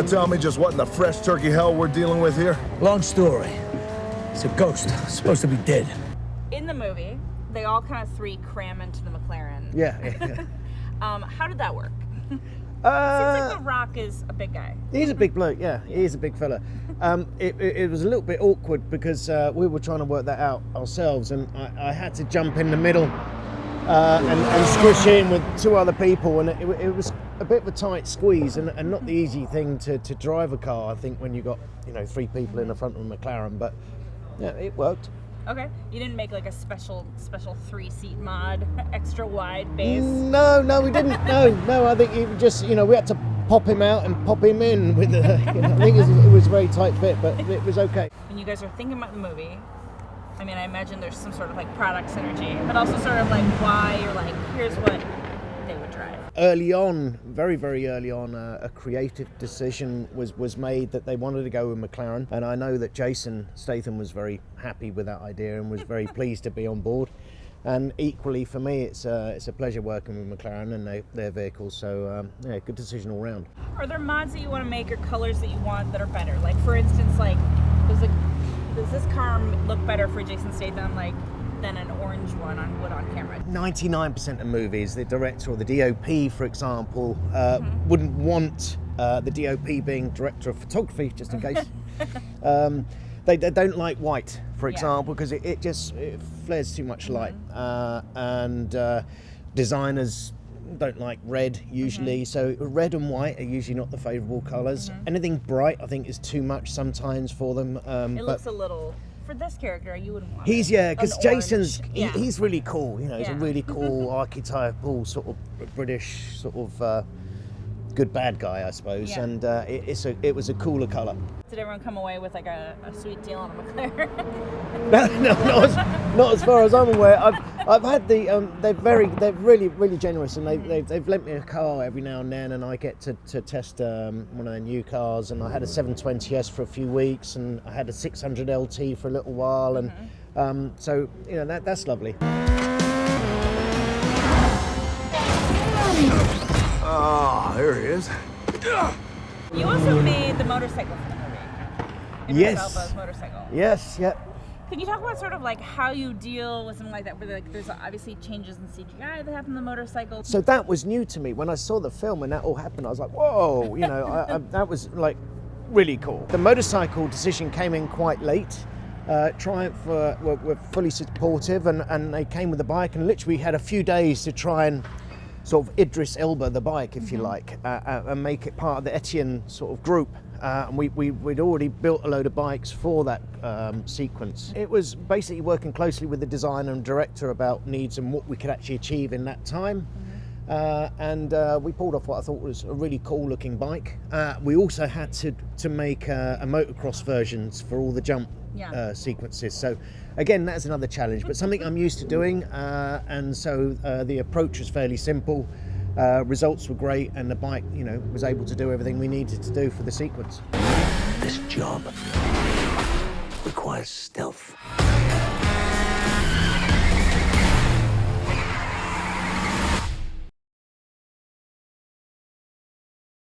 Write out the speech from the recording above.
want to tell me just what in the fresh turkey hell we're dealing with here? Long story. It's a ghost. Supposed to be dead. In the movie, they all kind of three cram into the McLaren. Yeah. How did that work? Seems like The Rock is a big guy. He's a big bloke, yeah. He is a big fella. It was a little bit awkward because we were trying to work that out ourselves, and I had to jump in the middle and squish in with two other people, and it was a bit of a tight squeeze and not the easy thing to drive a car, I think, when you got three people in the front of a McLaren, but yeah, it worked. Okay, you didn't make like a special 3-seat mod, extra wide base? No, we didn't. No, I think it just, we had to pop him out and pop him in with I think it was a very tight fit, but it was okay. When you guys are thinking about the movie, I mean, I imagine there's some sort of like product synergy, but also sort of like why you're like, here's what they would drive. Early on, very, very early on, a creative decision was made that they wanted to go with McLaren, and I know that Jason Statham was very happy with that idea and was very pleased to be on board. And equally for me, it's a pleasure working with McLaren and their vehicles. So yeah, good decision all round. Are there mods that you want to make or colors that you want that are better? Like for instance, like does this car look better for Jason Statham than an orange one would on camera? 99% of movies, the director or the DOP, for example, wouldn't want the DOP being director of photography, just in case. They don't like white, for example, because it flares too much light. And designers don't like red usually, so red and white are usually not the favourable colours. Anything bright, I think, is too much sometimes for them. It looks a little... For this character, you wouldn't want because Jason's yeah. he's really cool. He's a really cool archetypal sort of British sort of good bad guy, I suppose. Yeah. And it was a cooler colour. Did everyone come away with like a sweet deal on a McLaren? No, not as far as I'm aware. I've had they're really generous, and they've lent me a car every now and then, and I get to test one of their new cars. And I had a 720S for a few weeks, and I had a 600 LT for a little while, and so that's lovely. Ah, there he is. You also made the motorcycle for the movie. Yes. Elba's motorcycle. Yes, yeah. Can you talk about sort of like how you deal with something like that, where there's obviously changes in CGI that happen in the motorcycle? So that was new to me. When I saw the film and that all happened, I was like, whoa, that was like really cool. The motorcycle decision came in quite late. Triumph were fully supportive, and they came with the bike, and literally had a few days to try and sort of Idris Elba the bike, if you like, and make it part of the Etienne sort of group. And we'd already built a load of bikes for that sequence. It was basically working closely with the designer and director about needs and what we could actually achieve in that time. And we pulled off what I thought was a really cool looking bike. We also had to make a motocross versions for all the jump sequences. So again, that's another challenge, but something I'm used to doing. And so the approach was fairly simple. Results were great, and the bike, was able to do everything we needed to do for the sequence. This job requires stealth.